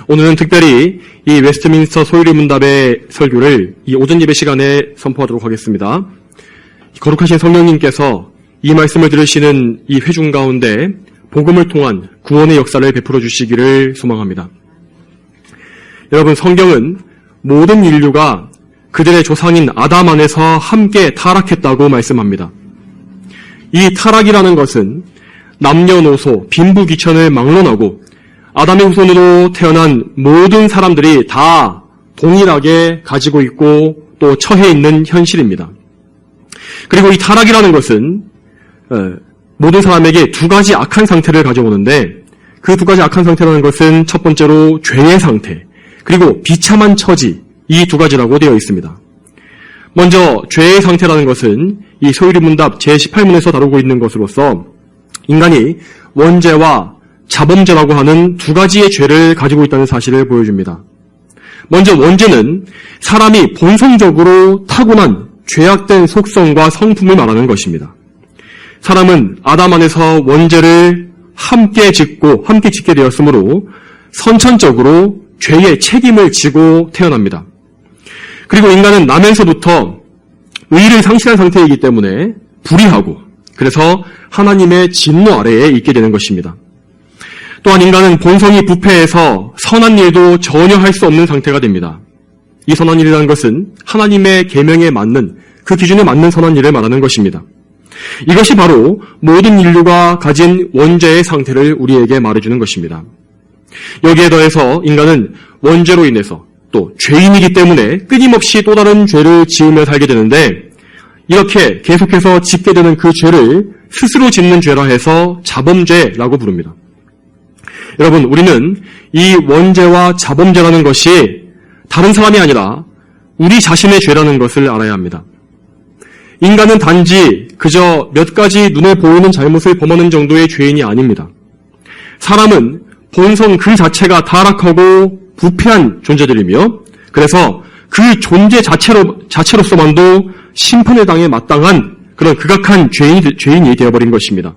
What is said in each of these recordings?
오늘은 특별히 이 웨스트민스터 소유리 문답의 설교를 이 오전 예배 시간에 선포하도록 하겠습니다. 거룩하신 성령님께서 이 말씀을 들으시는 이 회중 가운데 복음을 통한 구원의 역사를 베풀어 주시기를 소망합니다. 여러분, 성경은 모든 인류가 그들의 조상인 아담 안에서 함께 타락했다고 말씀합니다. 이 타락이라는 것은 남녀노소, 빈부귀천을 막론하고 아담의 후손으로 태어난 모든 사람들이 다 동일하게 가지고 있고 또 처해 있는 현실입니다. 그리고 이 타락이라는 것은 모든 사람에게 두 가지 악한 상태를 가져오는데, 그 두 가지 악한 상태라는 것은 첫 번째로 죄의 상태, 그리고 비참한 처지, 이 두 가지라고 되어 있습니다. 먼저 죄의 상태라는 것은 이 소유리 문답 제18문에서 다루고 있는 것으로서 인간이 원죄와 자범죄라고 하는 두 가지의 죄를 가지고 있다는 사실을 보여줍니다. 먼저 원죄는 사람이 본성적으로 타고난 죄악된 속성과 성품을 말하는 것입니다. 사람은 아담 안에서 원죄를 함께 짓게 되었으므로 선천적으로 죄의 책임을 지고 태어납니다. 그리고 인간은 나면서부터 의를 상실한 상태이기 때문에 불의하고, 그래서 하나님의 진노 아래에 있게 되는 것입니다. 또한 인간은 본성이 부패해서 선한 일도 전혀 할 수 없는 상태가 됩니다. 이 선한 일이라는 것은 하나님의 계명에 맞는, 그 기준에 맞는 선한 일을 말하는 것입니다. 이것이 바로 모든 인류가 가진 원죄의 상태를 우리에게 말해주는 것입니다. 여기에 더해서 인간은 원죄로 인해서 또 죄인이기 때문에 끊임없이 또 다른 죄를 지으며 살게 되는데, 이렇게 계속해서 짓게 되는 그 죄를 스스로 짓는 죄라 해서 자범죄라고 부릅니다. 여러분, 우리는 이 원죄와 자범죄라는 것이 다른 사람이 아니라 우리 자신의 죄라는 것을 알아야 합니다. 인간은 단지 그저 몇 가지 눈에 보이는 잘못을 범하는 정도의 죄인이 아닙니다. 사람은 본성 그 자체가 타락하고 부패한 존재들이며, 그래서 그 존재 자체로서만도 심판의 당에 마땅한 그런 극악한 죄인이 되어버린 것입니다.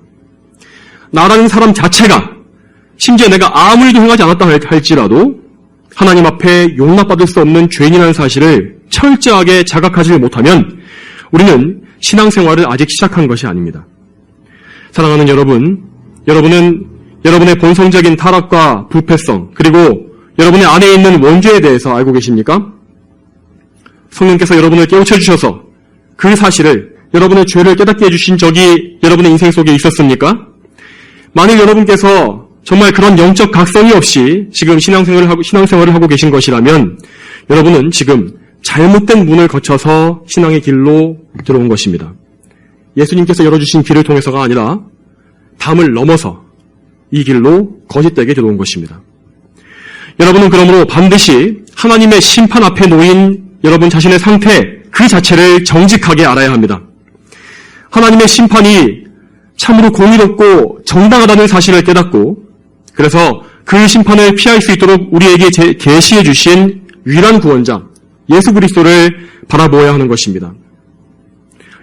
나라는 사람 자체가, 심지어 내가 아무 일도 행하지 않았다 할지라도 하나님 앞에 용납받을 수 없는 죄인이라는 사실을 철저하게 자각하지 못하면 우리는 신앙생활을 아직 시작한 것이 아닙니다. 사랑하는 여러분, 여러분은 여러분의 본성적인 타락과 부패성, 그리고 여러분의 안에 있는 원죄에 대해서 알고 계십니까? 성령께서 여러분을 깨우쳐 주셔서 그 사실을, 여러분의 죄를 깨닫게 해주신 적이 여러분의 인생 속에 있었습니까? 만일 여러분께서 정말 그런 영적 각성이 없이 지금 신앙생활을 하고 계신 것이라면 여러분은 지금 잘못된 문을 거쳐서 신앙의 길로 들어온 것입니다. 예수님께서 열어주신 길을 통해서가 아니라 담을 넘어서 이 길로 거짓되게 들어온 것입니다. 여러분은 그러므로 반드시 하나님의 심판 앞에 놓인 여러분 자신의 상태 그 자체를 정직하게 알아야 합니다. 하나님의 심판이 참으로 공의롭고 정당하다는 사실을 깨닫고, 그래서 그 심판을 피할 수 있도록 우리에게 계시해 주신 유일한 구원자 예수 그리스도를 바라보아야 하는 것입니다.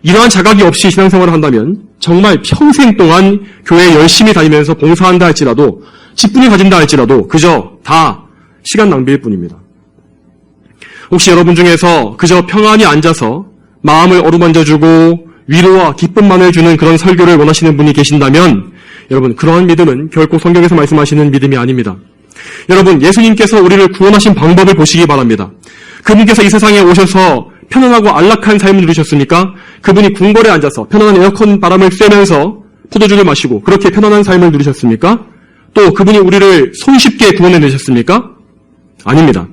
이러한 자각이 없이 신앙생활을 한다면 정말 평생 동안 교회에 열심히 다니면서 봉사한다 할지라도, 직분을 가진다 할지라도 그저 다 시간 낭비일 뿐입니다. 혹시 여러분 중에서 그저 평안히 앉아서 마음을 어루만져주고 위로와 기쁨만을 주는 그런 설교를 원하시는 분이 계신다면 여러분, 그러한 믿음은 결코 성경에서 말씀하시는 믿음이 아닙니다. 여러분, 예수님께서 우리를 구원하신 방법을 보시기 바랍니다. 그분께서 이 세상에 오셔서 편안하고 안락한 삶을 누리셨습니까? 그분이 궁궐에 앉아서 편안한 에어컨 바람을 쐬면서 포도주를 마시고 그렇게 편안한 삶을 누리셨습니까? 또 그분이 우리를 손쉽게 구원해내셨습니까? 아닙니다.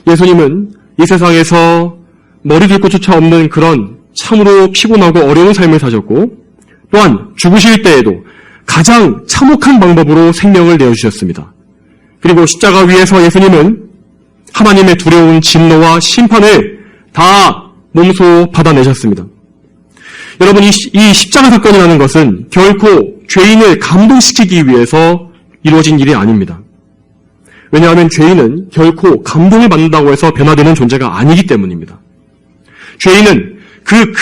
예수님은 이 세상에서 머리 들 곳조차 없는 그런 참으로 피곤하고 어려운 삶을 사셨고, 또한 죽으실 때에도 가장 참혹한 방법으로 생명을 내어주셨습니다. 그리고 십자가 위에서 예수님은 하나님의 두려운 진노와 심판을 다 몸소 받아내셨습니다. 여러분, 이 십자가 사건이라는 것은 결코 죄인을 감동시키기 위해서 이루어진 일이 아닙니다. 왜냐하면 죄인은 결코 감동을 받는다고 해서 변화되는 존재가 아니기 때문입니다. 죄인은 그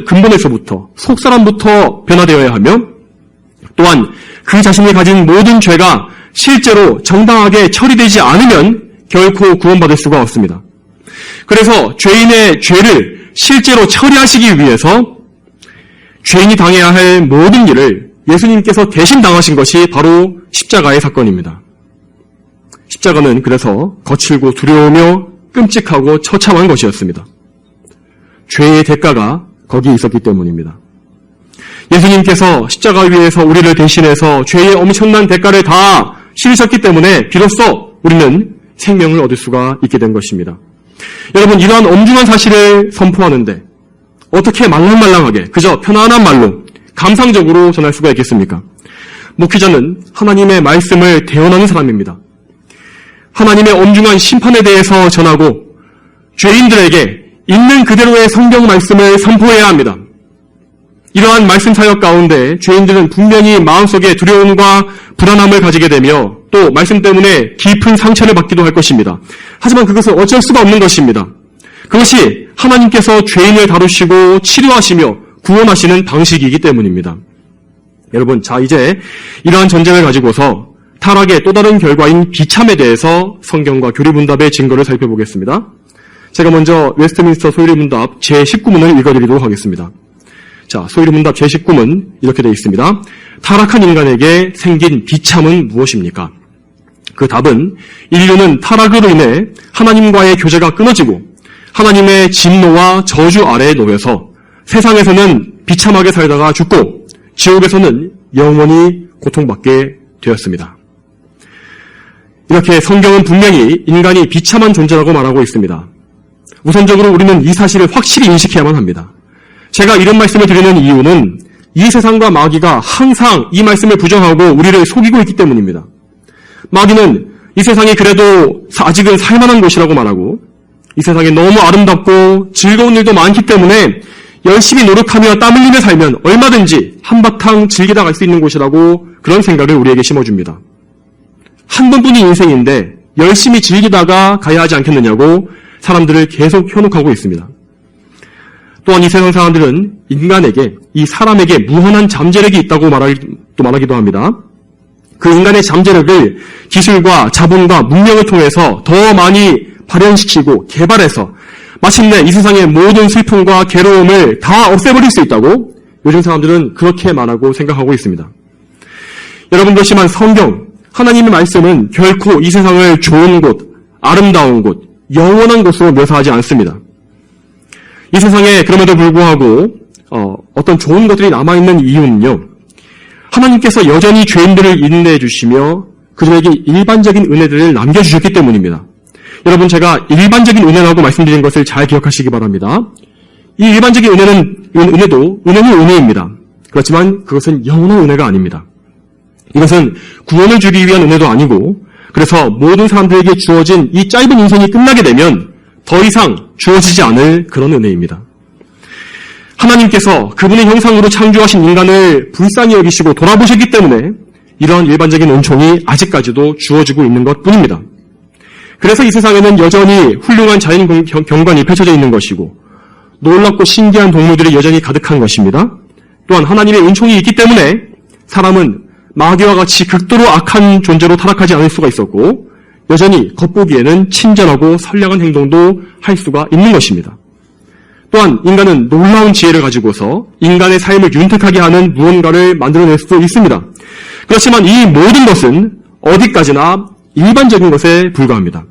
근본에서부터 속사람부터 변화되어야 하며, 또한 그 자신이 가진 모든 죄가 실제로 정당하게 처리되지 않으면 결코 구원받을 수가 없습니다. 그래서 죄인의 죄를 실제로 처리하시기 위해서 죄인이 당해야 할 모든 일을 예수님께서 대신 당하신 것이 바로 십자가의 사건입니다. 십자가는 그래서 거칠고 두려우며 끔찍하고 처참한 것이었습니다. 죄의 대가가 거기에 있었기 때문입니다. 예수님께서 십자가 위에서 우리를 대신해서 죄의 엄청난 대가를 다 치르셨기 때문에 비로소 우리는 생명을 얻을 수가 있게 된 것입니다. 여러분, 이러한 엄중한 사실을 선포하는데 어떻게 말랑말랑하게 그저 편안한 말로 감상적으로 전할 수가 있겠습니까? 목회자는 하나님의 말씀을 대언하는 사람입니다. 하나님의 엄중한 심판에 대해서 전하고 죄인들에게 있는 그대로의 성경 말씀을 선포해야 합니다. 이러한 말씀 사역 가운데 죄인들은 분명히 마음속에 두려움과 불안함을 가지게 되며 또 말씀 때문에 깊은 상처를 받기도 할 것입니다. 하지만 그것은 어쩔 수가 없는 것입니다. 그것이 하나님께서 죄인을 다루시고 치료하시며 구원하시는 방식이기 때문입니다. 여러분, 자 이제 이러한 전제를 가지고서 타락의 또 다른 결과인 비참에 대해서 성경과 교리문답의 증거를 살펴보겠습니다. 제가 먼저 웨스트민스터 소유리문답 제19문을 읽어드리도록 하겠습니다. 자, 소유리문답 제19문 이렇게 되어 있습니다. 타락한 인간에게 생긴 비참은 무엇입니까? 그 답은 인류는 타락으로 인해 하나님과의 교제가 끊어지고 하나님의 진노와 저주 아래에 놓여서 세상에서는 비참하게 살다가 죽고 지옥에서는 영원히 고통받게 되었습니다. 이렇게 성경은 분명히 인간이 비참한 존재라고 말하고 있습니다. 우선적으로 우리는 이 사실을 확실히 인식해야만 합니다. 제가 이런 말씀을 드리는 이유는 이 세상과 마귀가 항상 이 말씀을 부정하고 우리를 속이고 있기 때문입니다. 마귀는 이 세상이 그래도 아직은 살만한 곳이라고 말하고 이 세상에 너무 아름답고 즐거운 일도 많기 때문에 열심히 노력하며 땀 흘리며 살면 얼마든지 한바탕 즐기다 갈 수 있는 곳이라고 그런 생각을 우리에게 심어줍니다. 한 번뿐인 인생인데 열심히 즐기다가 가야 하지 않겠느냐고 사람들을 계속 현혹하고 있습니다. 또한 이 세상 사람들은 인간에게, 이 사람에게 무한한 잠재력이 있다고 말하기도 합니다. 그 인간의 잠재력을 기술과 자본과 문명을 통해서 더 많이 발현시키고 개발해서 마침내 이 세상의 모든 슬픔과 괴로움을 다 없애버릴 수 있다고 요즘 사람들은 그렇게 말하고 생각하고 있습니다. 여러분, 그렇지만 성경, 하나님의 말씀은 결코 이 세상을 좋은 곳, 아름다운 곳, 영원한 곳으로 묘사하지 않습니다. 이 세상에 그럼에도 불구하고 어떤 좋은 것들이 남아있는 이유는요, 하나님께서 여전히 죄인들을 인내해 주시며 그들에게 일반적인 은혜들을 남겨주셨기 때문입니다. 여러분, 제가 일반적인 은혜라고 말씀드린 것을 잘 기억하시기 바랍니다. 이 일반적인 은혜는 은혜입니다. 그렇지만 그것은 영원한 은혜가 아닙니다. 이것은 구원을 주기 위한 은혜도 아니고, 그래서 모든 사람들에게 주어진 이 짧은 인생이 끝나게 되면 더 이상 주어지지 않을 그런 은혜입니다. 하나님께서 그분의 형상으로 창조하신 인간을 불쌍히 여기시고 돌아보셨기 때문에 이런 일반적인 은총이 아직까지도 주어지고 있는 것뿐입니다. 그래서 이 세상에는 여전히 훌륭한 자연 경관이 펼쳐져 있는 것이고 놀랍고 신기한 동물들이 여전히 가득한 것입니다. 또한 하나님의 은총이 있기 때문에 사람은 마귀와 같이 극도로 악한 존재로 타락하지 않을 수가 있었고 여전히 겉보기에는 친절하고 선량한 행동도 할 수가 있는 것입니다. 또한 인간은 놀라운 지혜를 가지고서 인간의 삶을 윤택하게 하는 무언가를 만들어낼 수 있습니다. 그렇지만 이 모든 것은 어디까지나 일반적인 것에 불과합니다.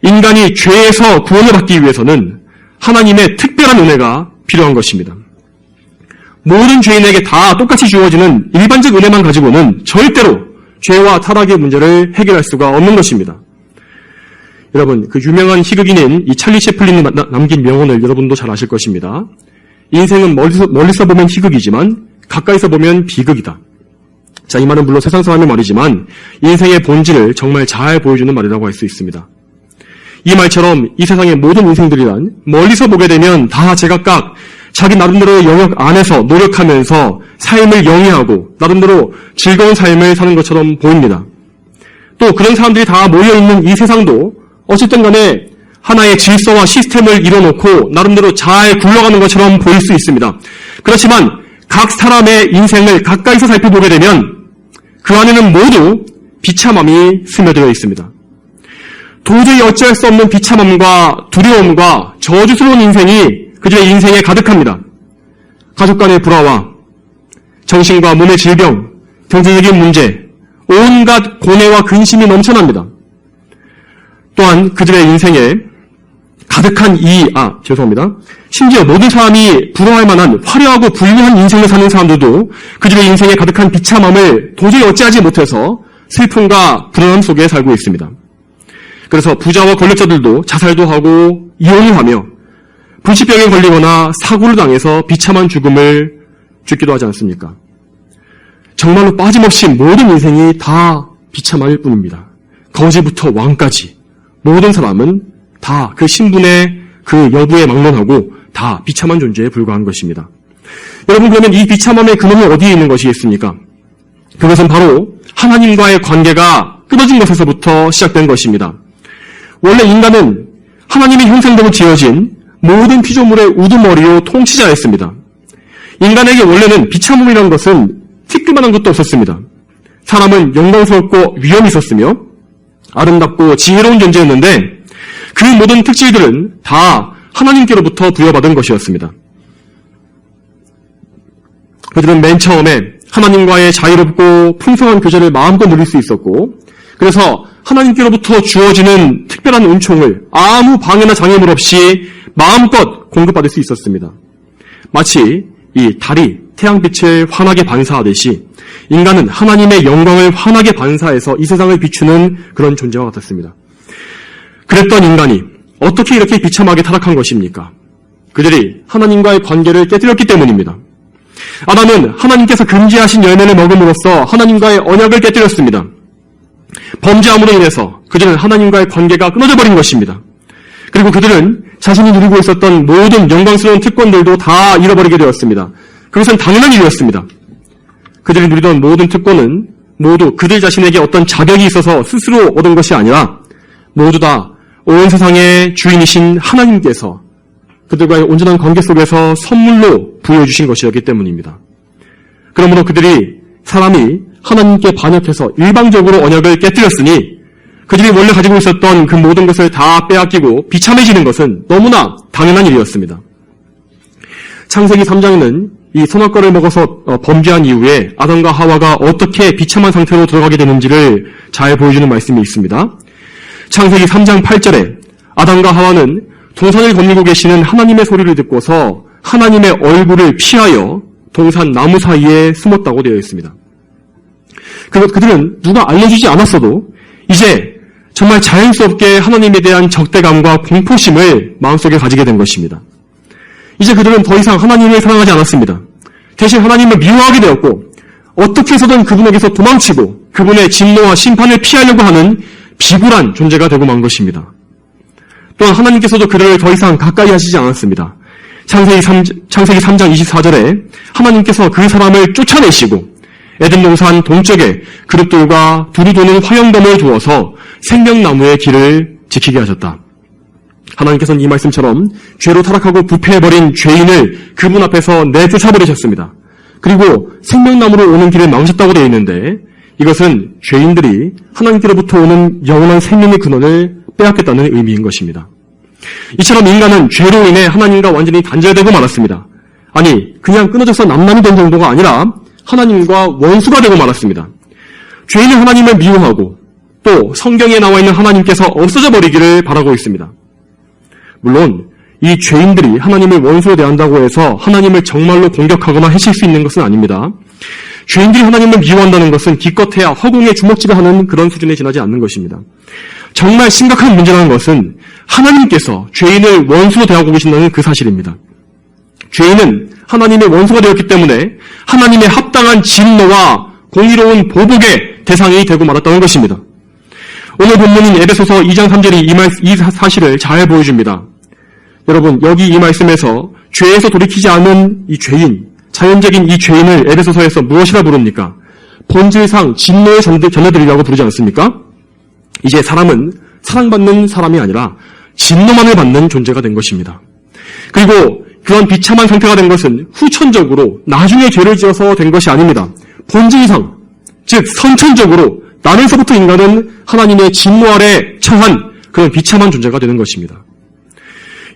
인간이 죄에서 구원을 받기 위해서는 하나님의 특별한 은혜가 필요한 것입니다. 모든 죄인에게 다 똑같이 주어지는 일반적 은혜만 가지고는 절대로 죄와 타락의 문제를 해결할 수가 없는 것입니다. 여러분, 그 유명한 희극인인 이 찰리 채플린이 남긴 명언을 여러분도 잘 아실 것입니다. 인생은 멀리서 보면 희극이지만 가까이서 보면 비극이다. 자, 이 말은 물론 세상 사람의 말이지만 인생의 본질을 정말 잘 보여주는 말이라고 할 수 있습니다. 이 말처럼 이 세상의 모든 인생들이란 멀리서 보게 되면 다 제각각 자기 나름대로의 영역 안에서 노력하면서 삶을 영위하고 나름대로 즐거운 삶을 사는 것처럼 보입니다. 또 그런 사람들이 다 모여있는 이 세상도 어쨌든 간에 하나의 질서와 시스템을 이뤄놓고 나름대로 잘 굴러가는 것처럼 보일 수 있습니다. 그렇지만 각 사람의 인생을 가까이서 살펴보게 되면 그 안에는 모두 비참함이 스며들어 있습니다. 도저히 어찌할 수 없는 비참함과 두려움과 저주스러운 인생이 그들의 인생에 가득합니다. 가족 간의 불화와 정신과 몸의 질병, 경제적인 문제, 온갖 고뇌와 근심이 넘쳐납니다. 또한 그들의 인생에 가득한 심지어 모든 사람이 부러워할 만한 화려하고 부유한 인생을 사는 사람들도 그들의 인생에 가득한 비참함을 도저히 어찌하지 못해서 슬픔과 불안함 속에 살고 있습니다. 그래서 부자와 권력자들도 자살도 하고 이혼을 하며 불치병에 걸리거나 사고를 당해서 비참한 죽음을 죽기도 하지 않습니까? 정말로 빠짐없이 모든 인생이 다 비참할 뿐입니다. 거지부터 왕까지 모든 사람은 다 그 신분의 그 여부에 막론하고 다 비참한 존재에 불과한 것입니다. 여러분, 그러면 이 비참함의 근원이 어디에 있는 것이겠습니까? 그것은 바로 하나님과의 관계가 끊어진 것에서부터 시작된 것입니다. 원래 인간은 하나님의 형상대로 지어진 모든 피조물의 우두머리요 통치자였습니다. 인간에게 원래는 비참함이라는 것은 티끌만한 것도 없었습니다. 사람은 영광스럽고 위엄이 있었으며 아름답고 지혜로운 존재였는데 그 모든 특질들은 다 하나님께로부터 부여받은 것이었습니다. 그들은 맨 처음에 하나님과의 자유롭고 풍성한 교제를 마음껏 누릴 수 있었고, 그래서 하나님께로부터 주어지는 특별한 은총을 아무 방해나 장애물 없이 마음껏 공급받을 수 있었습니다. 마치 이 달이 태양빛을 환하게 반사하듯이 인간은 하나님의 영광을 환하게 반사해서 이 세상을 비추는 그런 존재와 같았습니다. 그랬던 인간이 어떻게 이렇게 비참하게 타락한 것입니까? 그들이 하나님과의 관계를 깨뜨렸기 때문입니다. 아담은 하나님께서 금지하신 열매를 먹음으로써 하나님과의 언약을 깨뜨렸습니다. 범죄함으로 인해서 그들은 하나님과의 관계가 끊어져 버린 것입니다. 그리고 그들은 자신이 누리고 있었던 모든 영광스러운 특권들도 다 잃어버리게 되었습니다. 그것은 당연한 일이었습니다. 그들이 누리던 모든 특권은 모두 그들 자신에게 어떤 자격이 있어서 스스로 얻은 것이 아니라 모두 다 온 세상의 주인이신 하나님께서 그들과의 온전한 관계 속에서 선물로 부여주신 것이었기 때문입니다. 그러므로 사람이 하나님께 반역해서 일방적으로 언약을 깨뜨렸으니 그들이 원래 가지고 있었던 그 모든 것을 다 빼앗기고 비참해지는 것은 너무나 당연한 일이었습니다. 창세기 3장에는 이 선악과를 먹어서 범죄한 이후에 아담과 하와가 어떻게 비참한 상태로 들어가게 되는지를 잘 보여주는 말씀이 있습니다. 창세기 3장 8절에 아담과 하와는 동산을 거닐고 계시는 하나님의 소리를 듣고서 하나님의 얼굴을 피하여 동산 나무 사이에 숨었다고 되어 있습니다. 그들은 누가 알려주지 않았어도 이제 정말 자연스럽게 하나님에 대한 적대감과 공포심을 마음속에 가지게 된 것입니다. 이제 그들은 더 이상 하나님을 사랑하지 않았습니다. 대신 하나님을 미워하게 되었고 어떻게 해서든 그분에게서 도망치고 그분의 진노와 심판을 피하려고 하는 비굴한 존재가 되고 만 것입니다. 또한 하나님께서도 그들을 더 이상 가까이 하시지 않았습니다. 창세기 3장 24절에 하나님께서 그 사람을 쫓아내시고 에덴 동산 동쪽에 그릇돌과 두루 도는 화영덤을 두어서 생명나무의 길을 지키게 하셨다. 하나님께서는 이 말씀처럼 죄로 타락하고 부패해버린 죄인을 그분 앞에서 내쫓아버리셨습니다. 그리고 생명나무로 오는 길을 막으셨다고 되어 있는데 이것은 죄인들이 하나님께로부터 오는 영원한 생명의 근원을 빼앗겠다는 의미인 것입니다. 이처럼 인간은 죄로 인해 하나님과 완전히 단절되고 말았습니다. 아니, 그냥 끊어져서 남남이 된 정도가 아니라 하나님과 원수가 되고 말았습니다. 죄인은 하나님을 미워하고 또 성경에 나와 있는 하나님께서 없어져 버리기를 바라고 있습니다. 물론 이 죄인들이 하나님을 원수로 대한다고 해서 하나님을 정말로 공격하거나 해칠 수 있는 것은 아닙니다. 죄인들이 하나님을 미워한다는 것은 기껏해야 허공에 주먹질을 하는 그런 수준에 지나지 않는 것입니다. 정말 심각한 문제라는 것은 하나님께서 죄인을 원수로 대하고 계신다는 그 사실입니다. 죄인은 하나님의 원수가 되었기 때문에 하나님의 합당한 진노와 공의로운 보복의 대상이 되고 말았다는 것입니다. 오늘 본문인 에베소서 2장 3절이 이 사실을 잘 보여줍니다. 여러분, 여기 이 말씀에서 죄에서 돌이키지 않은 이 죄인, 자연적인 이 죄인을 에베소서에서 무엇이라 부릅니까? 본질상 진노의 자녀들이라고 부르지 않습니까? 이제 사람은 사랑받는 사람이 아니라 진노만을 받는 존재가 된 것입니다. 그리고 그런 비참한 상태가 된 것은 후천적으로 나중에 죄를 지어서 된 것이 아닙니다. 본질상, 즉 선천적으로 나면서부터 인간은 하나님의 진노 아래 처한 그런 비참한 존재가 되는 것입니다.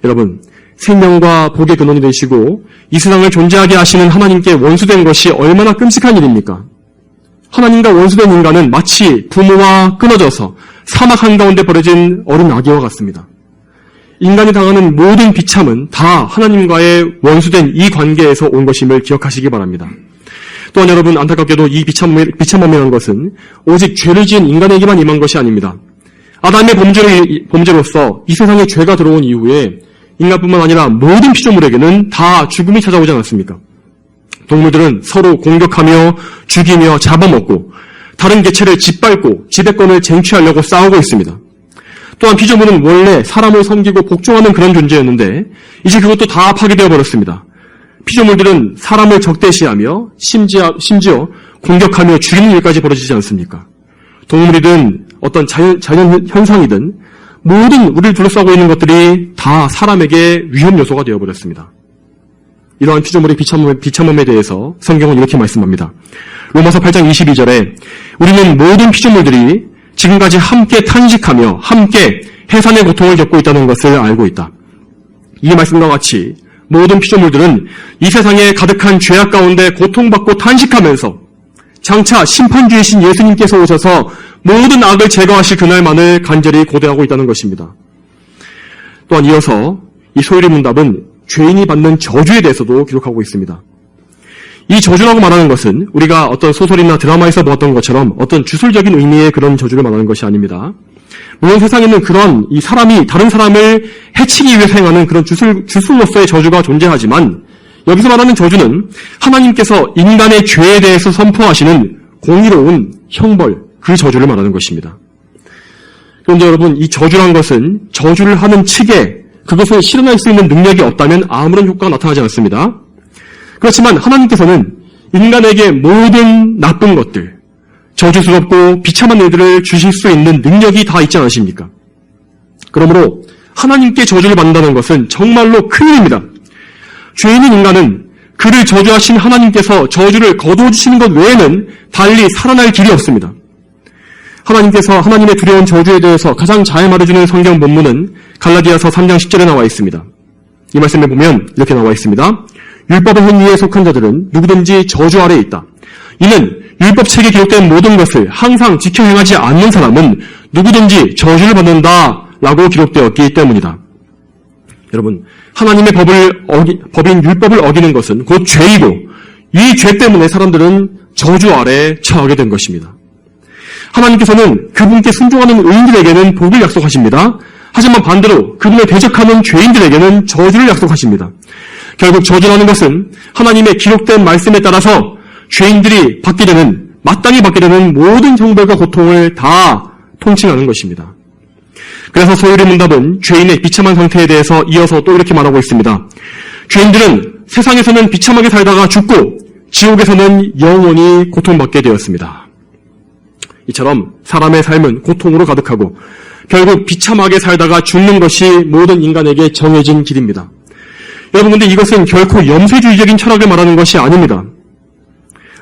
여러분, 생명과 복의 근원이 되시고 이 세상을 존재하게 하시는 하나님께 원수된 것이 얼마나 끔찍한 일입니까? 하나님과 원수된 인간은 마치 부모와 끊어져서 사막 한가운데 버려진 어린 아기와 같습니다. 인간이 당하는 모든 비참은 다 하나님과의 원수된 이 관계에서 온 것임을 기억하시기 바랍니다. 또한 여러분, 안타깝게도 이 비참함이라는 것은 오직 죄를 지은 인간에게만 임한 것이 아닙니다. 아담의 범죄로서 이 세상에 죄가 들어온 이후에 인간뿐만 아니라 모든 피조물에게는 다 죽음이 찾아오지 않았습니까? 동물들은 서로 공격하며 죽이며 잡아먹고 다른 개체를 짓밟고 지배권을 쟁취하려고 싸우고 있습니다. 또한 피조물은 원래 사람을 섬기고 복종하는 그런 존재였는데 이제 그것도 다 파괴되어 버렸습니다. 피조물들은 사람을 적대시하며 심지어 공격하며 죽이는 일까지 벌어지지 않습니까? 동물이든 어떤 자연 현상이든 모든 우리를 둘러싸고 있는 것들이 다 사람에게 위험 요소가 되어버렸습니다. 이러한 피조물의 비참함에 대해서 성경은 이렇게 말씀합니다. 로마서 8장 22절에 우리는 모든 피조물들이 지금까지 함께 탄식하며 함께 해산의 고통을 겪고 있다는 것을 알고 있다. 이 말씀과 같이 모든 피조물들은 이 세상에 가득한 죄악 가운데 고통받고 탄식하면서 장차 심판주이신 예수님께서 오셔서 모든 악을 제거하실 그날만을 간절히 고대하고 있다는 것입니다. 또한 이어서 이 소율의 문답은 죄인이 받는 저주에 대해서도 기록하고 있습니다. 이 저주라고 말하는 것은 우리가 어떤 소설이나 드라마에서 보았던 것처럼 어떤 주술적인 의미의 그런 저주를 말하는 것이 아닙니다. 물론 세상에는 그런 이 사람이 다른 사람을 해치기 위해 행하는 그런 주술로서의 저주가 존재하지만 여기서 말하는 저주는 하나님께서 인간의 죄에 대해서 선포하시는 공의로운 형벌, 그 저주를 말하는 것입니다. 그런데 여러분, 이 저주란 것은 저주를 하는 측에 그것을 실현할 수 있는 능력이 없다면 아무런 효과가 나타나지 않습니다. 그렇지만 하나님께서는 인간에게 모든 나쁜 것들, 저주스럽고 비참한 일들을 주실 수 있는 능력이 다 있지 않으십니까? 그러므로 하나님께 저주를 받는다는 것은 정말로 큰일입니다. 죄인인 인간은 그를 저주하신 하나님께서 저주를 거두어주시는 것 외에는 달리 살아날 길이 없습니다. 하나님께서 하나님의 두려운 저주에 대해서 가장 잘 말해주는 성경 본문은 갈라디아서 3장 10절에 나와 있습니다. 이 말씀에 보면 이렇게 나와 있습니다. 율법의 행위에 속한 자들은 누구든지 저주 아래에 있다. 이는 율법책에 기록된 모든 것을 항상 지켜 행하지 않는 사람은 누구든지 저주를 받는다라고 기록되었기 때문이다. 여러분, 하나님의 법인 율법을 어기는 것은 곧 죄이고 이 죄 때문에 사람들은 저주 아래 처하게 된 것입니다. 하나님께서는 그분께 순종하는 의인들에게는 복을 약속하십니다. 하지만 반대로 그분을 대적하는 죄인들에게는 저주를 약속하십니다. 결국 저주라는 것은 하나님의 기록된 말씀에 따라서 죄인들이 마땅히 받게 되는 모든 형벌과 고통을 다 통칭하는 것입니다. 그래서 소율의 문답은 죄인의 비참한 상태에 대해서 이어서 또 이렇게 말하고 있습니다. 죄인들은 세상에서는 비참하게 살다가 죽고 지옥에서는 영원히 고통받게 되었습니다. 이처럼 사람의 삶은 고통으로 가득하고 결국 비참하게 살다가 죽는 것이 모든 인간에게 정해진 길입니다. 여러분, 근데 이것은 결코 염세주의적인 철학을 말하는 것이 아닙니다.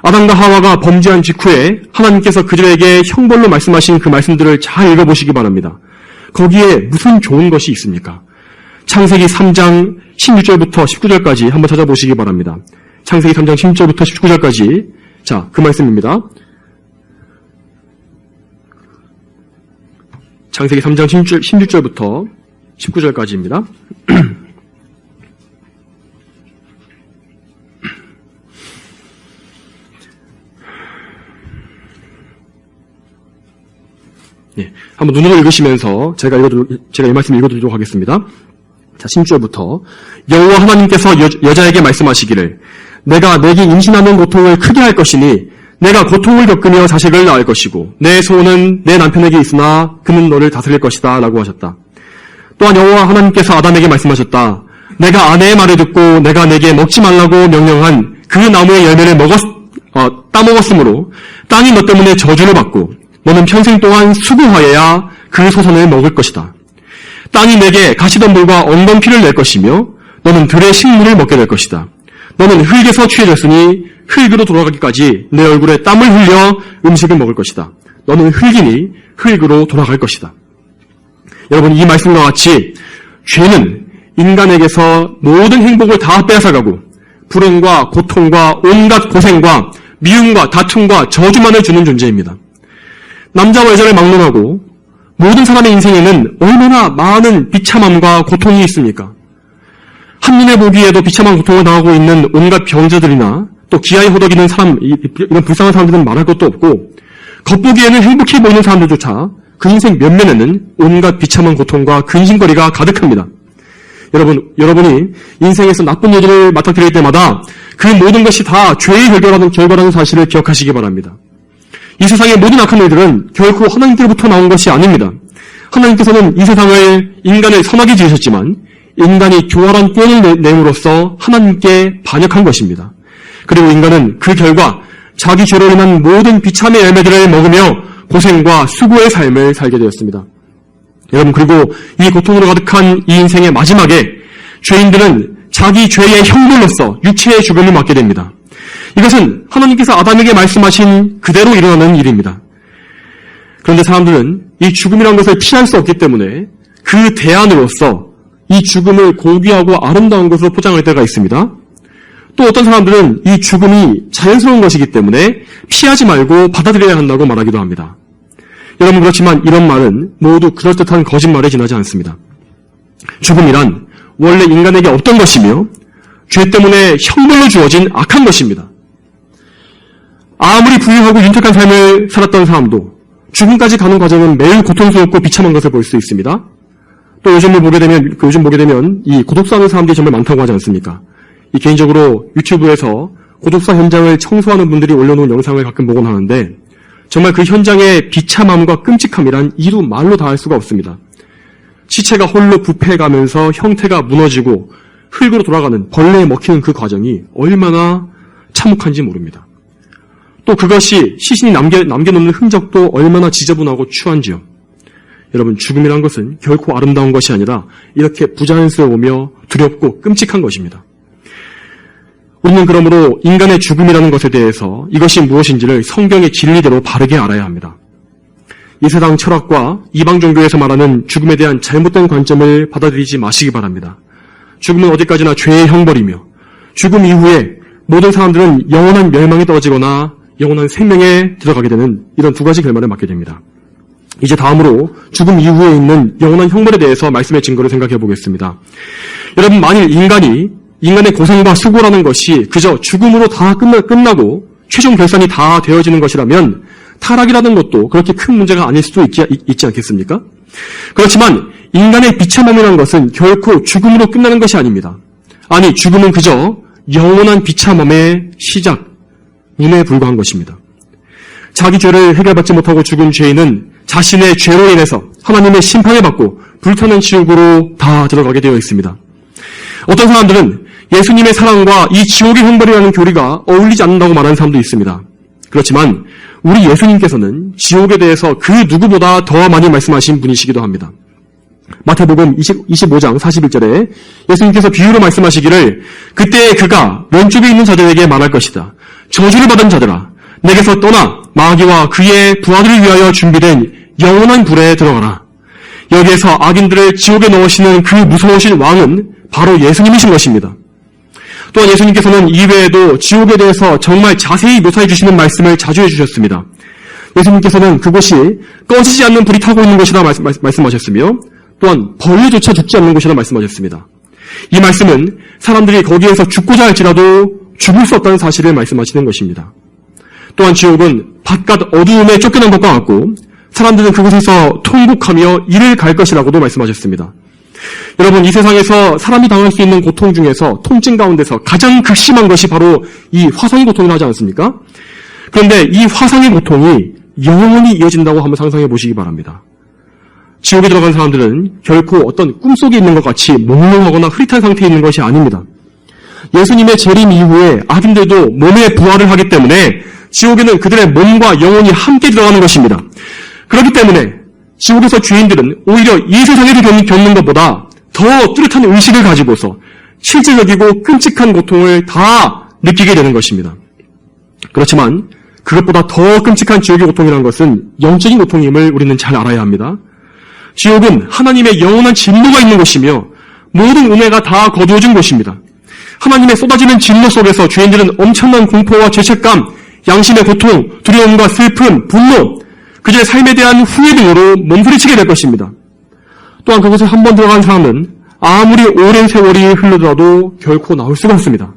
아담과 하와가 범죄한 직후에 하나님께서 그들에게 형벌로 말씀하신 그 말씀들을 잘 읽어보시기 바랍니다. 거기에 무슨 좋은 것이 있습니까? 창세기 3장 16절부터 19절까지 한번 찾아보시기 바랍니다. 창세기 3장 16절부터 19절까지. 자, 그 말씀입니다. 창세기 3장 16절부터 19절까지입니다. 네, 한번 눈으로 읽으시면서 제가 이 말씀을 읽어드리도록 하겠습니다. 자, 16절부터 여호와 하나님께서 여자에게 말씀하시기를 내가 내게 임신하는 고통을 크게 할 것이니 내가 고통을 겪으며 자식을 낳을 것이고 내 소원은 내 남편에게 있으나 그는 너를 다스릴 것이다 라고 하셨다. 또한 여호와 하나님께서 아담에게 말씀하셨다. 내가 아내의 말을 듣고 내가 내게 먹지 말라고 명령한 그 나무의 열매를 따먹었으므로 땅이 너 때문에 저주를 받고 너는 평생 동안 수고하여야 그 소선을 먹을 것이다. 땅이 내게 가시덤불과 엉겅퀴를 낼 것이며 너는 들의 식물을 먹게 될 것이다. 너는 흙에서 취해졌으니 흙으로 돌아가기까지 내 얼굴에 땀을 흘려 음식을 먹을 것이다. 너는 흙이니 흙으로 돌아갈 것이다. 여러분, 이 말씀과 같이 죄는 인간에게서 모든 행복을 다 빼앗아가고 불행과 고통과 온갖 고생과 미움과 다툼과 저주만을 주는 존재입니다. 남자와 여자를 막론하고 모든 사람의 인생에는 얼마나 많은 비참함과 고통이 있습니까? 한눈에 보기에도 비참한 고통을 당하고 있는 온갖 병자들이나 또 기아에 호덕이는 사람, 이런 불쌍한 사람들은 말할 것도 없고 겉보기에는 행복해 보이는 사람들조차 그 인생 면면에는 온갖 비참한 고통과 근심거리가 가득합니다. 여러분이 인생에서 나쁜 일을 맡아들일 때마다 그 모든 것이 다 죄의 결과라는 사실을 기억하시기 바랍니다. 이 세상의 모든 악한 일들은 결코 하나님께로부터 나온 것이 아닙니다. 하나님께서는 이 세상을 인간을 선하게 지으셨지만 인간이 교활한 꾀를 내므로써 하나님께 반역한 것입니다. 그리고 인간은 그 결과 자기 죄로 인한 모든 비참의 열매들을 먹으며 고생과 수고의 삶을 살게 되었습니다. 여러분, 그리고 이 고통으로 가득한 이 인생의 마지막에 죄인들은 자기 죄의 형벌로서 육체의 죽음을 맞게 됩니다. 이것은 하나님께서 아담에게 말씀하신 그대로 일어나는 일입니다. 그런데 사람들은 이 죽음이라는 것을 피할 수 없기 때문에 그 대안으로서 이 죽음을 고귀하고 아름다운 것으로 포장할 때가 있습니다. 또 어떤 사람들은 이 죽음이 자연스러운 것이기 때문에 피하지 말고 받아들여야 한다고 말하기도 합니다. 여러분, 그렇지만 이런 말은 모두 그럴듯한 거짓말에 지나지 않습니다. 죽음이란 원래 인간에게 없던 것이며 죄 때문에 형벌로 주어진 악한 것입니다. 아무리 부유하고 윤택한 삶을 살았던 사람도 죽음까지 가는 과정은 매우 고통스럽고 비참한 것을 볼 수 있습니다. 또 요즘 보게 되면 이 고독사하는 사람들이 정말 많다고 하지 않습니까? 이 개인적으로 유튜브에서 고독사 현장을 청소하는 분들이 올려놓은 영상을 가끔 보곤 하는데 정말 그 현장의 비참함과 끔찍함이란 이루 말로 다할 수가 없습니다. 시체가 홀로 부패해가면서 형태가 무너지고 흙으로 돌아가는 벌레에 먹히는 그 과정이 얼마나 참혹한지 모릅니다. 또 그것이 시신이 남겨놓는 흔적도 얼마나 지저분하고 추한지요. 여러분, 죽음이란 것은 결코 아름다운 것이 아니라 이렇게 부자연스러우며 두렵고 끔찍한 것입니다. 우리는 그러므로 인간의 죽음이라는 것에 대해서 이것이 무엇인지를 성경의 진리대로 바르게 알아야 합니다. 이 세상 철학과 이방 종교에서 말하는 죽음에 대한 잘못된 관점을 받아들이지 마시기 바랍니다. 죽음은 어디까지나 죄의 형벌이며 죽음 이후에 모든 사람들은 영원한 멸망에 떨어지거나 영원한 생명에 들어가게 되는 이런 두 가지 결말을 맞게 됩니다. 이제 다음으로 죽음 이후에 있는 영원한 형벌에 대해서 말씀의 증거를 생각해 보겠습니다. 여러분, 만일 인간의 고생과 수고라는 것이 그저 죽음으로 다 끝나고 최종 결산이 다 되어지는 것이라면 타락이라는 것도 그렇게 큰 문제가 아닐 수도 있지 않겠습니까? 그렇지만 인간의 비참함이라는 것은 결코 죽음으로 끝나는 것이 아닙니다. 아니, 죽음은 그저 영원한 비참함의 시작, 운에 불과한 것입니다. 자기 죄를 해결받지 못하고 죽은 죄인은 자신의 죄로 인해서 하나님의 심판을 받고 불타는 지옥으로 다 들어가게 되어 있습니다. 어떤 사람들은 예수님의 사랑과 이 지옥의 형벌이라는 교리가 어울리지 않는다고 말하는 사람도 있습니다. 그렇지만 우리 예수님께서는 지옥에 대해서 그 누구보다 더 많이 말씀하신 분이시기도 합니다. 마태복음 25장 41절에 예수님께서 비유로 말씀하시기를 그때 그가 왼쪽에 있는 자들에게 말할 것이다. 저주를 받은 자들아, 내게서 떠나 마귀와 그의 부하들을 위하여 준비된 영원한 불에 들어가라. 여기에서 악인들을 지옥에 넣으시는 그 무서우신 왕은 바로 예수님이신 것입니다. 또한 예수님께서는 이외에도 지옥에 대해서 정말 자세히 묘사해 주시는 말씀을 자주 해주셨습니다. 예수님께서는 그곳이 꺼지지 않는 불이 타고 있는 곳이라 말씀하셨으며 또한 벌레조차 죽지 않는 곳이라 말씀하셨습니다. 이 말씀은 사람들이 거기에서 죽고자 할지라도 죽을 수 없다는 사실을 말씀하시는 것입니다. 또한 지옥은 바깥 어두움에 쫓겨난 것과 같고 사람들은 그곳에서 통곡하며 이를 갈 것이라고도 말씀하셨습니다. 여러분, 이 세상에서 사람이 당할 수 있는 고통 중에서 통증 가운데서 가장 극심한 것이 바로 이 화상의 고통이라 하지 않습니까? 그런데 이 화상의 고통이 영원히 이어진다고 한번 상상해 보시기 바랍니다. 지옥에 들어간 사람들은 결코 어떤 꿈속에 있는 것 같이 몽롱하거나 흐릿한 상태에 있는 것이 아닙니다. 예수님의 재림 이후에 악인들도 몸에 부활을 하기 때문에 지옥에는 그들의 몸과 영혼이 함께 들어가는 것입니다. 그렇기 때문에 지옥에서 죄인들은 오히려 이 세상에서 겪는 것보다 더 뚜렷한 의식을 가지고서 실질적이고 끔찍한 고통을 다 느끼게 되는 것입니다. 그렇지만 그것보다 더 끔찍한 지옥의 고통이라는 것은 영적인 고통임을 우리는 잘 알아야 합니다. 지옥은 하나님의 영원한 진노가 있는 곳이며 모든 은혜가 다 거두어진 곳입니다. 하나님의 쏟아지는 진노 속에서 죄인들은 엄청난 공포와 죄책감, 양심의 고통, 두려움과 슬픔, 분노, 그들의 삶에 대한 후회 등으로 몸부림치게 될 것입니다. 또한 그곳에 한번 들어간 사람은 아무리 오랜 세월이 흘러들어도 결코 나올 수가 없습니다.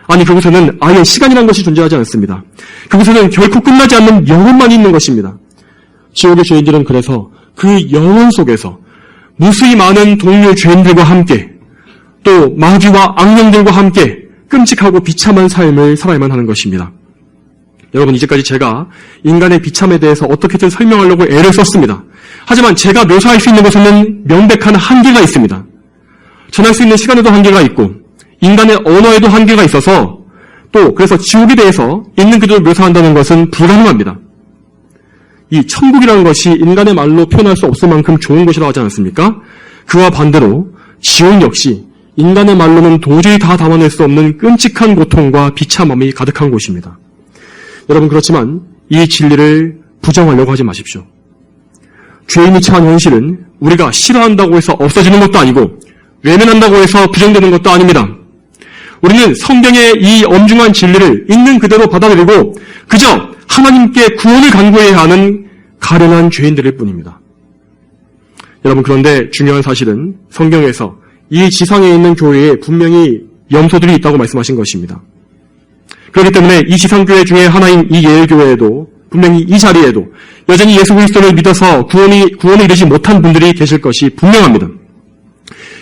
아니, 그곳에는 아예 시간이라는 것이 존재하지 않습니다. 그곳에는 결코 끝나지 않는 영혼만 있는 것입니다. 지옥의 죄인들은 그래서 그 영혼 속에서 무수히 많은 동료 죄인들과 함께 또 마귀와 악령들과 함께 끔찍하고 비참한 삶을 살아야만 하는 것입니다. 여러분, 이제까지 제가 인간의 비참에 대해서 어떻게든 설명하려고 애를 썼습니다. 하지만 제가 묘사할 수 있는 것에는 명백한 한계가 있습니다. 전할 수 있는 시간에도 한계가 있고 인간의 언어에도 한계가 있어서 또 그래서 지옥에 대해서 있는 그대로 묘사한다는 것은 불가능합니다. 이 천국이라는 것이 인간의 말로 표현할 수 없을 만큼 좋은 곳이라고 하지 않았습니까? 그와 반대로 지옥 역시 인간의 말로는 도저히 다 담아낼 수 없는 끔찍한 고통과 비참함이 가득한 곳입니다. 여러분, 그렇지만 이 진리를 부정하려고 하지 마십시오. 죄인이 처한 현실은 우리가 싫어한다고 해서 없어지는 것도 아니고 외면한다고 해서 부정되는 것도 아닙니다. 우리는 성경의 이 엄중한 진리를 있는 그대로 받아들이고 그저 하나님께 구원을 간구해야 하는 가련한 죄인들일 뿐입니다. 여러분, 그런데 중요한 사실은 성경에서 이 지상에 있는 교회에 분명히 염소들이 있다고 말씀하신 것입니다. 그렇기 때문에 이 지상교회 중에 하나인 이 예일교회에도 분명히 이 자리에도 여전히 예수 그리스도를 믿어서 구원에 이르지 못한 분들이 계실 것이 분명합니다.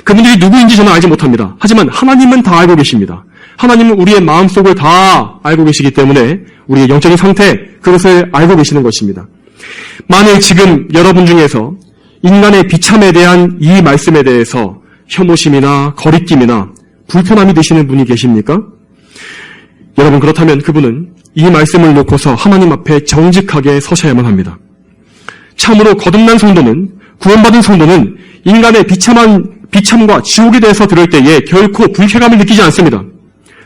그분들이 누구인지 저는 알지 못합니다. 하지만 하나님은 다 알고 계십니다. 하나님은 우리의 마음속을 다 알고 계시기 때문에 우리의 영적인 상태, 그것을 알고 계시는 것입니다. 만일 지금 여러분 중에서 인간의 비참에 대한 이 말씀에 대해서 혐오심이나 거리낌이나 불편함이 드시는 분이 계십니까? 여러분, 그렇다면 그분은 이 말씀을 놓고서 하나님 앞에 정직하게 서셔야만 합니다. 참으로 거듭난 성도는, 구원받은 성도는 인간의 비참과 지옥에 대해서 들을 때에 결코 불쾌감을 느끼지 않습니다.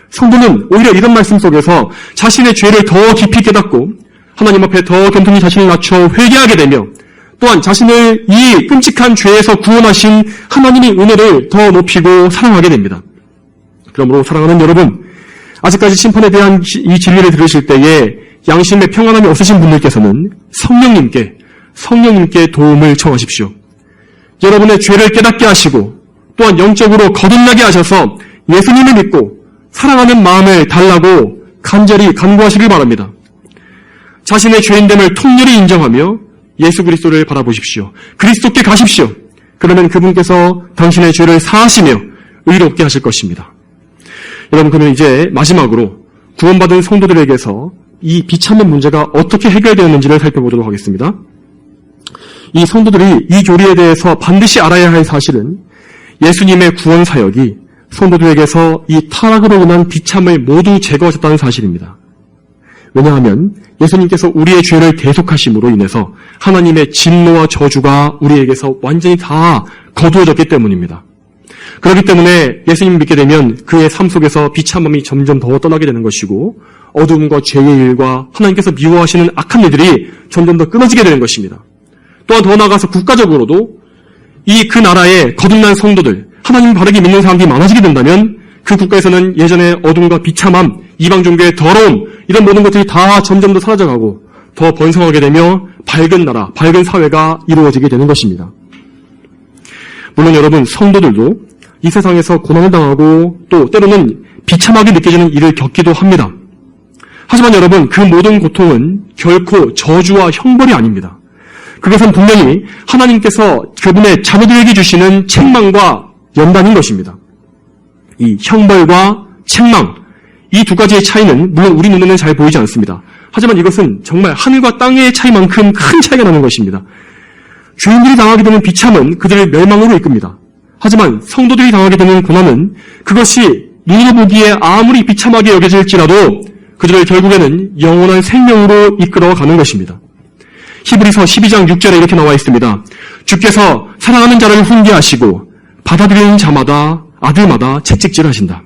성도는 오히려 이런 말씀 속에서 자신의 죄를 더 깊이 깨닫고 하나님 앞에 더 겸손히 자신을 낮춰 회개하게 되며 또한 자신을 이 끔찍한 죄에서 구원하신 하나님의 은혜를 더 높이고 사랑하게 됩니다. 그러므로 사랑하는 여러분, 아직까지 심판에 대한 이 진리를 들으실 때에 양심의 평안함이 없으신 분들께서는 성령님께 도움을 청하십시오. 여러분의 죄를 깨닫게 하시고 또한 영적으로 거듭나게 하셔서 예수님을 믿고 사랑하는 마음을 달라고 간절히 간구하시길 바랍니다. 자신의 죄인됨을 통렬히 인정하며 예수 그리스도를 바라보십시오. 그리스도께 가십시오. 그러면 그분께서 당신의 죄를 사하시며 의롭게 하실 것입니다. 여러분, 그러면 이제 마지막으로 구원받은 성도들에게서 이 비참한 문제가 어떻게 해결되었는지를 살펴보도록 하겠습니다. 이 성도들이 이 교리에 대해서 반드시 알아야 할 사실은 예수님의 구원 사역이 성도들에게서 이 타락으로 인한 비참을 모두 제거하셨다는 사실입니다. 왜냐하면 예수님께서 우리의 죄를 대속하심으로 인해서 하나님의 진노와 저주가 우리에게서 완전히 다 거두어졌기 때문입니다. 그렇기 때문에 예수님을 믿게 되면 그의 삶 속에서 비참함이 점점 더 떠나게 되는 것이고 어둠과 죄의 일과 하나님께서 미워하시는 악한 일들이 점점 더 끊어지게 되는 것입니다. 또한 더 나아가서 국가적으로도 그 나라의 거듭난 성도들, 하나님을 바르게 믿는 사람들이 많아지게 된다면 그 국가에서는 예전의 어둠과 비참함, 이방 종교의 더러움, 이런 모든 것들이 다 점점 더 사라져가고 더 번성하게 되며 밝은 나라, 밝은 사회가 이루어지게 되는 것입니다. 물론 여러분, 성도들도 이 세상에서 고난을 당하고 또 때로는 비참하게 느껴지는 일을 겪기도 합니다. 하지만 여러분, 그 모든 고통은 결코 저주와 형벌이 아닙니다. 그것은 분명히 하나님께서 그분의 자녀들에게 주시는 책망과 연단인 것입니다. 이 형벌과 책망, 이 두 가지의 차이는 물론 우리 눈에는 잘 보이지 않습니다. 하지만 이것은 정말 하늘과 땅의 차이만큼 큰 차이가 나는 것입니다. 죄인들이 당하게 되는 비참은 그들을 멸망으로 이끕니다. 하지만 성도들이 당하게 되는 고난은 그것이 눈으로 보기에 아무리 비참하게 여겨질지라도 그들을 결국에는 영원한 생명으로 이끌어가는 것입니다. 히브리서 12장 6절에 이렇게 나와 있습니다. 주께서 사랑하는 자를 훈계하시고 받아들이는 자마다 아들마다 채찍질하신다.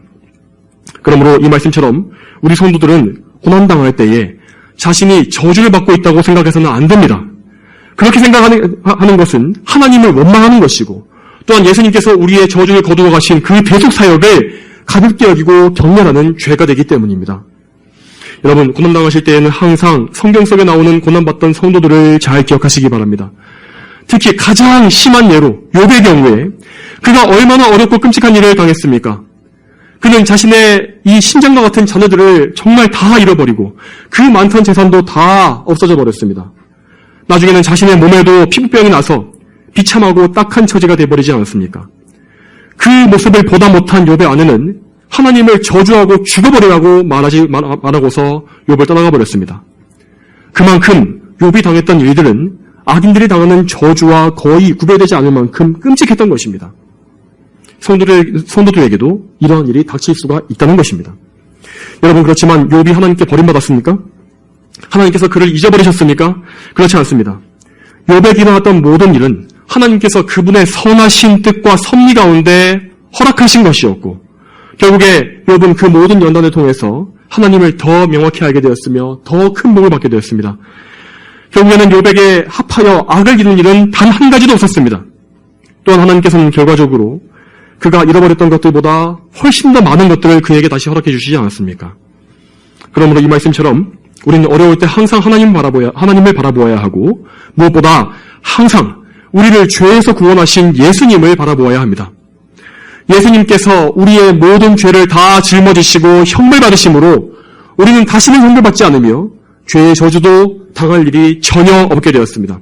그러므로 이 말씀처럼 우리 성도들은 고난당할 때에 자신이 저주를 받고 있다고 생각해서는 안 됩니다. 그렇게 생각하는 것은 하나님을 원망하는 것이고 또한 예수님께서 우리의 저주를 거두어 가신 그 대속 사역을 가볍게 여기고 경멸하는 죄가 되기 때문입니다. 여러분, 고난당하실 때에는 항상 성경 속에 나오는 고난받던 성도들을 잘 기억하시기 바랍니다. 특히 가장 심한 예로 욥의 경우에 그가 얼마나 어렵고 끔찍한 일을 당했습니까? 그는 자신의 이 심장과 같은 자녀들을 정말 다 잃어버리고 그 많던 재산도 다 없어져 버렸습니다. 나중에는 자신의 몸에도 피부병이 나서 비참하고 딱한 처지가 돼버리지 않았습니까? 그 모습을 보다 못한 욥의 아내는 하나님을 저주하고 죽어버리라고 말하고서 욥을 떠나가 버렸습니다. 그만큼 욥이 당했던 일들은 악인들이 당하는 저주와 거의 구별되지 않을 만큼 끔찍했던 것입니다. 성도들에게도 이러한 일이 닥칠 수가 있다는 것입니다. 여러분, 그렇지만 욥이 하나님께 버림받았습니까? 하나님께서 그를 잊어버리셨습니까? 그렇지 않습니다. 욥에게 일어났던 모든 일은 하나님께서 그분의 선하신 뜻과 섭리 가운데 허락하신 것이었고 결국에 욥은 그 모든 연단을 통해서 하나님을 더 명확히 알게 되었으며 더 큰 복을 받게 되었습니다. 결국에는 욥에게 합하여 악을 이룬 일은 단 한 가지도 없었습니다. 또한 하나님께서는 결과적으로 그가 잃어버렸던 것들보다 훨씬 더 많은 것들을 그에게 다시 허락해 주시지 않았습니까? 그러므로 이 말씀처럼 우리는 어려울 때 항상 하나님을 바라보아야 하고 무엇보다 항상 우리를 죄에서 구원하신 예수님을 바라보아야 합니다. 예수님께서 우리의 모든 죄를 다 짊어지시고 형벌 받으심으로 우리는 다시는 형벌받지 않으며 죄의 저주도 당할 일이 전혀 없게 되었습니다.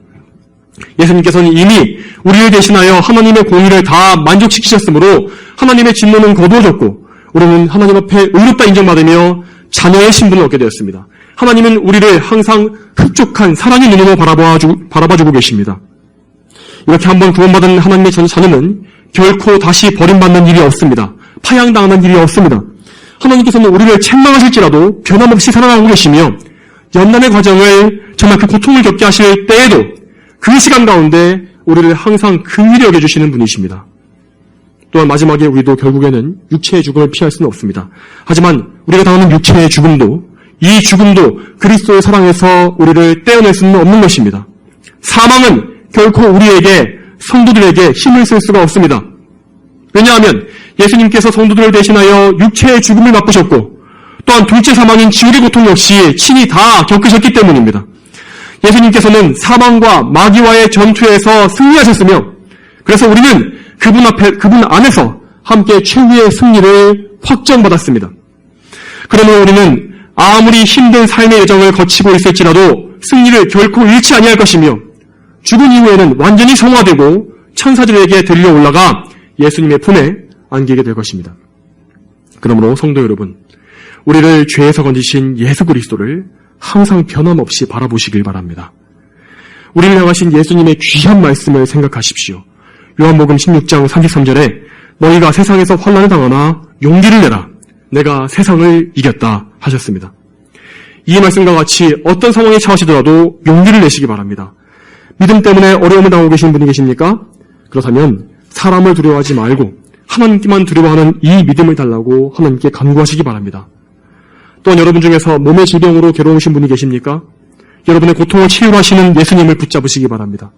예수님께서는 이미 우리를 대신하여 하나님의 공의를 다 만족시키셨으므로 하나님의 진노는 거두어졌고 우리는 하나님 앞에 의롭다 인정받으며 자녀의 신분을 얻게 되었습니다. 하나님은 우리를 항상 흡족한 사랑의 눈으로 바라봐주고 계십니다. 이렇게 한번 구원받은 하나님의 자녀는 결코 다시 버림받는 일이 없습니다. 파양당하는 일이 없습니다. 하나님께서는 우리를 책망하실지라도 변함없이 사랑하고 계시며 연단의 과정을 정말 그 고통을 겪게 하실 때에도 그 시간 가운데 우리를 항상 긍휼히 여겨주시는 분이십니다. 또한 마지막에 우리도 결국에는 육체의 죽음을 피할 수는 없습니다. 하지만 우리가 당하는 육체의 죽음도 이 죽음도 그리스도의 사랑에서 우리를 떼어낼 수는 없는 것입니다. 사망은 결코 우리에게 성도들에게 힘을 쓸 수가 없습니다. 왜냐하면 예수님께서 성도들을 대신하여 육체의 죽음을 맛보셨고 또한 둘째 사망인 지옥의 고통 역시 친히 다 겪으셨기 때문입니다. 예수님께서는 사망과 마귀와의 전투에서 승리하셨으며 그래서 우리는 그분 안에서 함께 최후의 승리를 확정받았습니다. 그러므로 우리는 아무리 힘든 삶의 여정을 거치고 있을지라도 승리를 결코 잃지 아니할 것이며 죽은 이후에는 완전히 성화되고 천사들에게 들려 올라가 예수님의 품에 안기게 될 것입니다. 그러므로 성도 여러분, 우리를 죄에서 건지신 예수 그리스도를 항상 변함없이 바라보시길 바랍니다. 우리를 향하신 예수님의 귀한 말씀을 생각하십시오. 요한복음 16장 33절에 너희가 세상에서 환난을 당하나 용기를 내라. 내가 세상을 이겼다 하셨습니다. 이 말씀과 같이 어떤 상황에 처하시더라도 용기를 내시기 바랍니다. 믿음 때문에 어려움을 당하고 계신 분이 계십니까? 그렇다면 사람을 두려워하지 말고 하나님께만 두려워하는 이 믿음을 달라고 하나님께 간구하시기 바랍니다. 또한 여러분 중에서 몸의 질병으로 괴로우신 분이 계십니까? 여러분의 고통을 치유하시는 예수님을 붙잡으시기 바랍니다.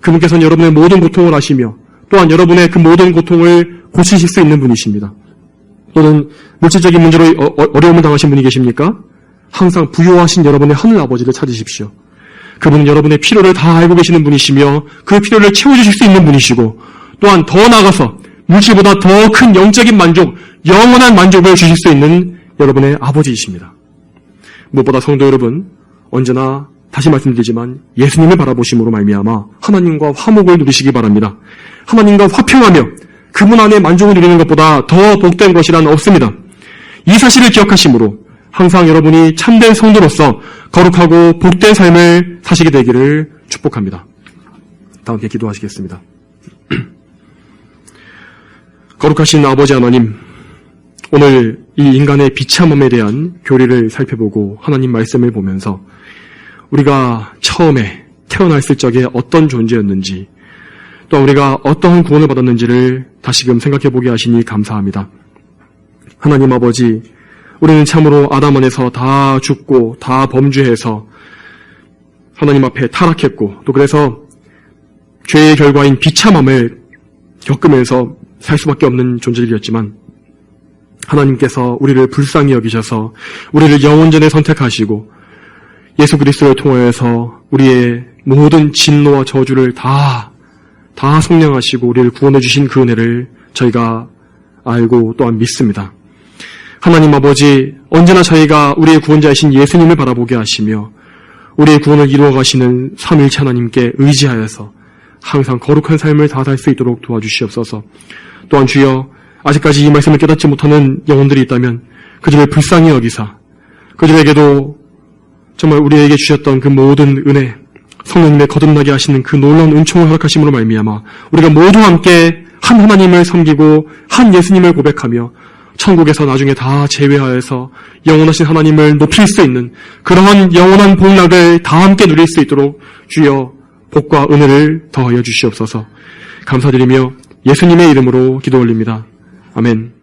그분께서는 여러분의 모든 고통을 아시며 또한 여러분의 그 모든 고통을 고치실 수 있는 분이십니다. 또는 물질적인 문제로 어려움을 당하신 분이 계십니까? 항상 부요하신 여러분의 하늘 아버지를 찾으십시오. 그분은 여러분의 필요를 다 알고 계시는 분이시며 그 필요를 채워주실 수 있는 분이시고 또한 더 나아가서 물질보다 더 큰 영적인 만족, 영원한 만족을 주실 수 있는 여러분의 아버지이십니다. 무엇보다 성도 여러분, 언제나 다시 말씀드리지만 예수님을 바라보심으로 말미암아 하나님과 화목을 누리시기 바랍니다. 하나님과 화평하며 그분 안에 만족을 누리는 것보다 더 복된 것이란 없습니다. 이 사실을 기억하심으로 항상 여러분이 참된 성도로서 거룩하고 복된 삶을 사시게 되기를 축복합니다. 다 함께 기도하시겠습니다. 거룩하신 아버지 하나님, 오늘 이 인간의 비참함에 대한 교리를 살펴보고 하나님 말씀을 보면서 우리가 처음에 태어났을 적에 어떤 존재였는지 또 우리가 어떠한 구원을 받았는지를 다시금 생각해 보게 하시니 감사합니다. 하나님 아버지, 우리는 참으로 아담 안에서 다 죽고 다 범죄해서 하나님 앞에 타락했고, 또 그래서 죄의 결과인 비참함을 겪으면서 살 수밖에 없는 존재들이었지만, 하나님께서 우리를 불쌍히 여기셔서 우리를 영원전에 선택하시고 예수 그리스도를 통하여서 우리의 모든 진노와 저주를 다 속량하시고 우리를 구원해 주신 그 은혜를 저희가 알고 또한 믿습니다. 하나님 아버지, 언제나 저희가 우리의 구원자이신 예수님을 바라보게 하시며 우리의 구원을 이루어 가시는 삼위일체 하나님께 의지하여서 항상 거룩한 삶을 다 살 수 있도록 도와주시옵소서. 또한 주여, 아직까지 이 말씀을 깨닫지 못하는 영혼들이 있다면 그들을 불쌍히 여기사 그들에게도 정말 우리에게 주셨던 그 모든 은혜, 성령님의 거듭나게 하시는 그 놀라운 은총을 허락하심으로 말미암아 우리가 모두 함께 한 하나님을 섬기고 한 예수님을 고백하며 천국에서 나중에 다 제외하여서 영원하신 하나님을 높일 수 있는 그러한 영원한 복락을 다 함께 누릴 수 있도록 주여 복과 은혜를 더하여 주시옵소서. 감사드리며 예수님의 이름으로 기도 올립니다. 아멘.